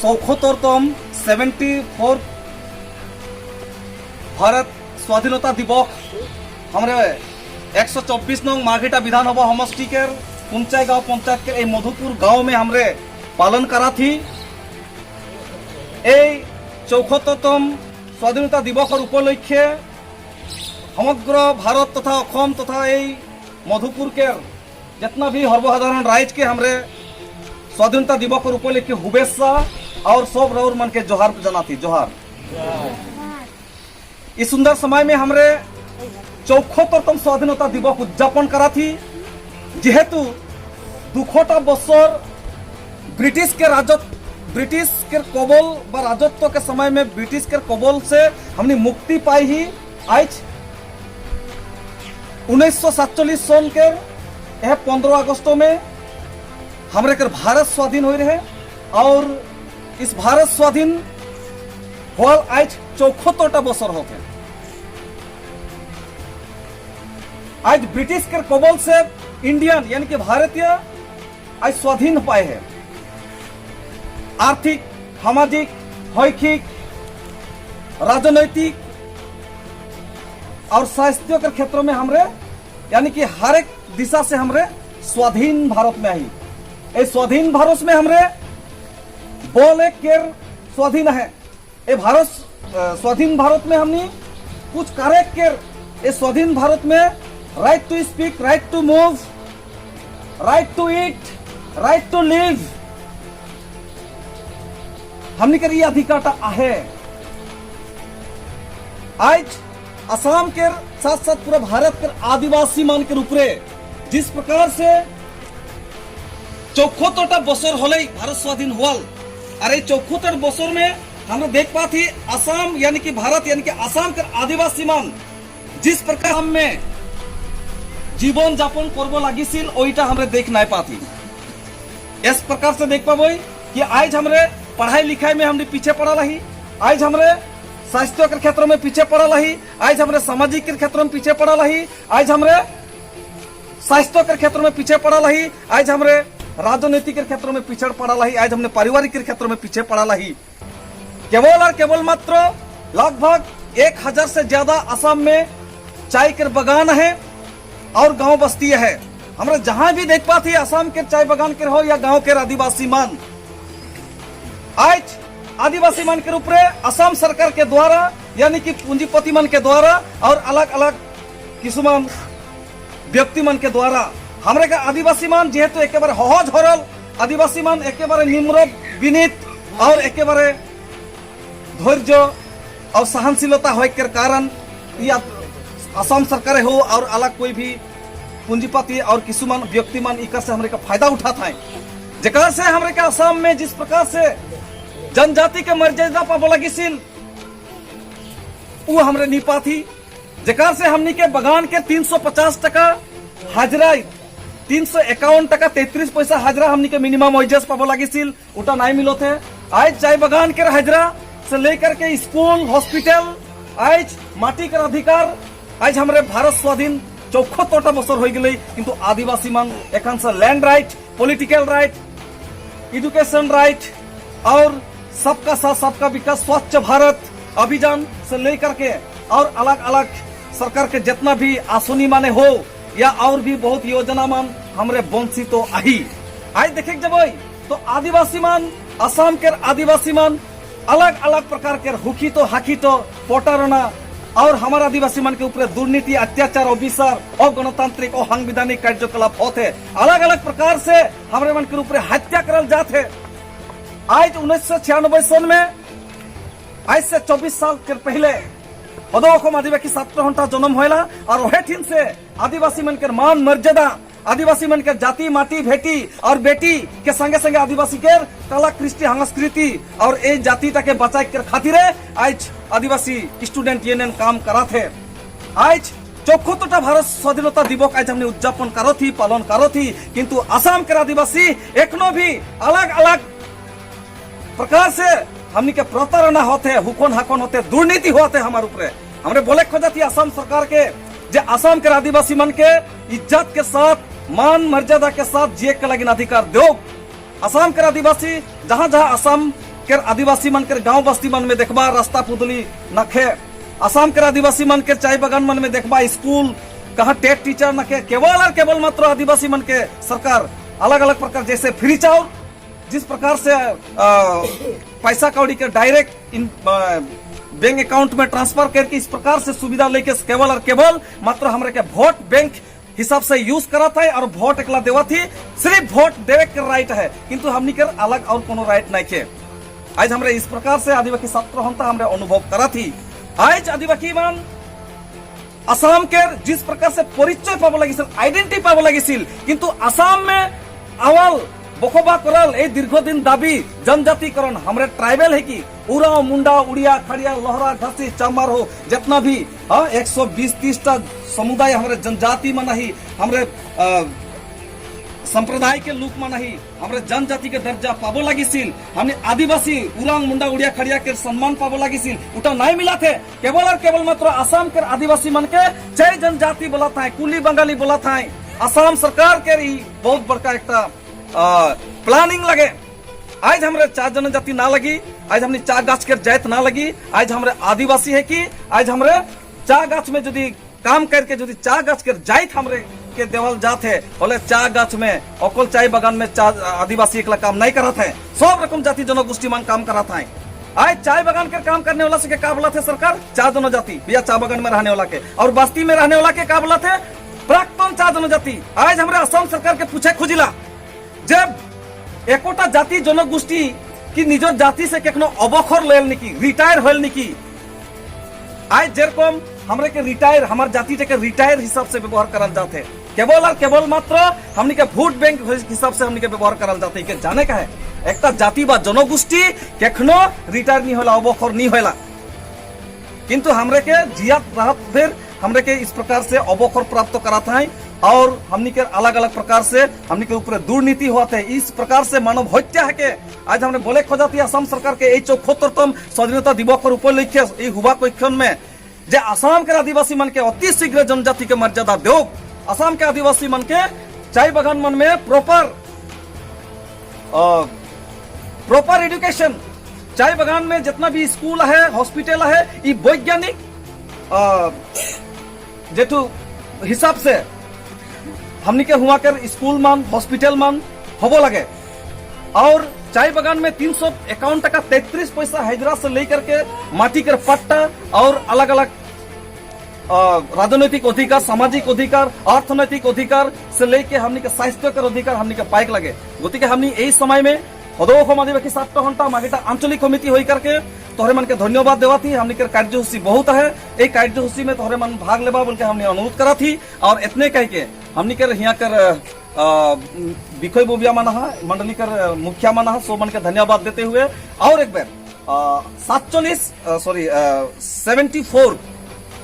74तम 74 भारत स्वाधीनता दिवस हमारे 124 नंग मार्घेटा विधानसभा समष्टि के पुंचाई गाँव पंचायत के मधुपुर गाँव में हमरे पालन करा थी। 74तम स्वाधीनता दिवस उपलक्षे समग्र भारत तथा असम तथा मधुपुर के जितना भी सर्वसाधारण राइज के हमरे स्वाधीनता दिवस उपलक्षे शुभेच्छा और सब रौर मन के जोहार जना थी। जोहार। इस सुंदर समय में हमरे 74तम स्वाधीनता दिवस उद्यापन करा थी, जेहेतु 200टा बছर ब्रिटिश के कबल व राजत्व के समय में ब्रिटिश के कबल से हमने मुक्ति पाई ही। आज 1947 सन के 15 अगस्त में हमरे कर भारत स्वाधीन हो रहे और इस भारत स्वाधीन होल आज 74टा बছर होते। आज ब्रिटिश के कबल से इंडियन यानी कि भारतीय आज स्वाधीन पाए हैं। आर्थिक, सामाजिक, शैक्षिक, राजनैतिक और स्वास्थ्य के क्षेत्रों में हमरे यानी कि हर एक दिशा से हमरे स्वाधीन भारत में आई। इस स्वाधीन भारत में हमरे बोले केर स्वाधीन है। ये भारत स्वाधीन भारत में हमने कुछ कार्य केर इस स्वाधीन भारत में right to speak, right to move, right to eat, right to live हमने कर ये अधिकार है। आज असम के साथ साथ पूरा भारत के आदिवासी मान के ऊपर जिस प्रकार से 74टा बছর होले भारत स्वाधीन हुआ। अरे 74 बছর में हम देख पाती असम यानी कि भारत यानी कि असम के आदिवासी मान जिस प्रकार हम में जीवन यापन करब लगिसिल ओइटा हमरे देख नहीं पाती। इस प्रकार से देख पाबो कि आज हमरे पढ़ाई लिखाई में हमने पीछे पड़ा रही, आज हमरे स्वास्थ्य के क्षेत्र में पीछे पड़ा रही, आज हमरे सामाजिक के क्षेत्र में पीछे पड़ा रही, आज हमरे स्वास्थ्य के क्षेत्र में पीछे पड़ा रही, आज हमरे राजनीति के क्षेत्र में पीछे पड़ा रही, आज हमने पारिवारिक के क्षेत्र में पीछे पड़ा रही। केवल और केवल मात्र लगभग 1000 से ज्यादा असम में चाय के बागान है और गांव बस्ती है। हमरा जहां भी देख पाती असम के चाय बागान के हो या गांव के आदिवासी मान, आज आदिवासी मान के ऊपर असम सरकार के द्वारा यानी कि पूंजीपति मन के द्वारा और अलग अलग किसुमान व्यक्ति मन के द्वारा हमरे का आदिवासी मान जेहेतु एक बार सहज सरल आदिवासी मान एक बार निम्र विनीत और एक बार धैर्य और सहनशीलता होने के कारण या असम सरकार हो और अलग कोई भी पूंजीपति और किसुमान व्यक्ति मान इका से हमरे का फायदा उठाता है। जेकर से हमरे का असम में जिस प्रकार से जनजाति के मर्यादा पाबो लगिसिल वो हमरे नहीं पाती। जेकर से हमनी के बगान के 350 टका हाजरा, 351 टका 33 पैसा हाजरा हमनी के मिनिमम वेजेस पाबो लगिसिल उटा नहीं मिलो थे। आज चाय बगान के हाजरा से लेकर के स्कूल, हॉस्पिटल, आज माटी के अधिकार आज हमरे भारत स्वाधीन 74टा बছর हो गई, किंतु आदिवासी मान एखन से land right, political right, education right और सबका साथ सबका विकास, स्वच्छ भारत अभियान से लेकर के और अलग अलग सरकार के जितना भी आसनी माने हो या और भी बहुत योजना मान हमरे वंचित तो आई। आज देखे जब तो आदिवासी मान असम के आदिवासी मान अलग अलग प्रकार के हुकी तो हाकी तो प्रताड़ना और हमारे आदिवासी मान के ऊपर दुर्नीति, अत्याचार, अविचार और गणतांत्रिक और संवैधानिक कार्यकलाप होते अलग अलग प्रकार से हमारे मन के ऊपर हत्या करल जाते। आज 1996 सन में आज से 24 साल के पहले हदोखम आदिवासी छात्र घंटा जन्म होला और वह ठिन से आदिवासी मन के मान मर्यादा, आदिवासी मन के जाति माटी भेटी और बेटी के संगे संगे आदिवासी के कला कृष्टि संस्कृति और ए जाति के बचाए के खातिर आज आदिवासी स्टूडेंट यूनियन काम करा थे। आज 74टा भारत स्वाधीनता दिवस आज हमने उद्यापन करो थी, पालन करो थी, किंतु असम के आदिवासी एकनो भी अलग अलग प्रकार से हमनी के प्रताड़ना होते, हुकन हाकन होते, दुर्नीति होते हमारे ऊपर। हमने बोले खोजा थी असम सरकार के जे असम के आदिवासी मन के इज्जत के साथ, मान मर्यादा के साथ जिये के लगिन अधिकार दो। असम के आदिवासी जहाँ जहाँ असम केर आदिवासी मन के गांव बस्ती मन में देखबा रास्ता पुदली नखे, असम के आदिवासी मन के चाय बागान मन में देखबा स्कूल कहा टेट टीचर नखे, केवल और केवल मात्र आदिवासी मन के सरकार अलग अलग प्रकार जैसे फ्री चाउर, जिस प्रकार से पैसा कौड़ी के डायरेक्ट इन बैंक अकाउंट में ट्रांसफर करके इस प्रकार से सुविधा लेके केवल और केवल मात्र हमारे के वोट बैंक हिसाब से यूज करा था और वोट एकला देवा थी, सिर्फ वोट देवे के राइट है, किंतु हमनी के अलग और कोनो राइट नहीं थे। आज हमरे इस प्रकार से आदिवासी छात्र हम हमरे अनुभव करा थी। आज आदिवासी मन असम के जिस प्रकार से परिचय पाबो लगिसिल, आइडेंटिटी पाबो लगिसिल, किंतु असम में अवल बखोबा करल ए दीर्घदिन दाबी जनजातिकरण हमरे ट्राइबल है कि उराव मुंडा उड़िया खड़िया लोहरा घासी चामार हो जितना भी 120-30 टा समुदाय हमरे जनजाति में नहीं, हमरे संप्रदाय के लोक में नहीं, हमरे जनजाति के दर्जा पाबो लगिसिल, हमने आदिवासी उरांग मुंडा उड़िया खड़िया के सम्मान पाबो लगिसिल, उटा नहीं मिला थे। केवल और केवल मात्र असम के आदिवासी मन के 6 जनजाति बोला था, कुली बंगाली बोला था। असम सरकार के बहुत बड़का एक प्लानिंग लगे। आज हमरे 4 जनजाति ना लगी, आज हमने 4 गाछ के जात ना लगी, आज हमरे आदिवासी है कि आज हमरे 4 गाछ में यदि काम करके यदि 4 गाछ के जात हमरे के देवल जात है, बोले 4 गाछ में अकल चाय बागान में 4 आदिवासी एकला काम नहीं करा था, सब रकम जाति जनगोष्ठी मान काम करा था। आज चाय बागान के काम करने वाला से क्या बोला थे सरकार? 4 जनजाति या चाय बागान में रहने वाला के, और बस्ती में रहने वाला के क्या बोला थे? प्राक्तन 4 जनजाति। आज हमरे असम सरकार के पूछे खुजिला जब एकोटा जाति जनगोष्ठी की निजर जाति से केखनो अबखर लेल निकी, रिटायर होल निकी, आज जेरकम हमरे के रिटायर हमार जाति के रिटायर हिसाब से व्यवहार करल जाते, केवल और केवल मात्र हमनी के वोट बैंक हिसाब से हमनी के व्यवहार करल जाते। के जाने का है एकटा जाति बा जनगोष्ठी केखनो रिटायर नहीं होला, अबखर नहीं होला, किंतु हमरे के जियात रहत फिर हमरे के इस प्रकार से अबखर प्राप्त कराता है और हमनी के अलग अलग प्रकार से हमनी के ऊपर दुर्नीति हुआ है। इस प्रकार से मानव हत्या है के आज हमने बोले खोजा थी असम सरकार के 74तम स्वाधीनता दिवस पर उपलक्ष्य हुआ क्वेश्चन में जे असम के आदिवासी मन के अति शीघ्र जनजाति के मर्यादा दो, असम के आदिवासी मन के चाय बागान मन में प्रॉपर एजुकेशन, चाय बागान में जितना भी स्कूल है हॉस्पिटल है ये वैज्ञानिक जेठू हिसाब से हमनी के हुआ कर स्कूल मान हॉस्पिटल मान होबो लगे। और चाय बागान में 351 टका 33 पैसा हैदरा से लेकर के माटी के पट्टा और अलग अलग राजनैतिक अधिकार, सामाजिक अधिकार, अर्थनैतिक अधिकार से लेके हमनी के स्वास्थ्य के अधिकार हमनी के पाइक लगे। गति के हमनी यही समय में हदोख आदिवासी 7 घंटा मागिटा आंचलिक कमिटी होई करके तोहरे मन के धन्यवाद देवा थी। हमनी के कार्यसूची बहुत है, एक कार्यसूची में तोहरे मन भाग लेबा बोल के हमने अनुरोध करा थी। और इतने कह के हमनी के यहाँ कर विखय बोबिया माना है, मंडली कर मुखिया माना है, सो मन के धन्यवाद देते हुए और एक बार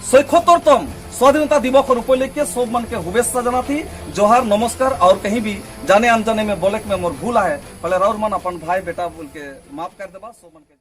74तम स्वाधीनता दिवस उपलक्ष्य सब मन के शुभेच्छा जाना थी। जोहार नमस्कार। और कहीं भी जाने अनजाने में बोले में मोर भूल है, पहले और मन अपन भाई बेटा बोल के माफ कर देबा, सब मन के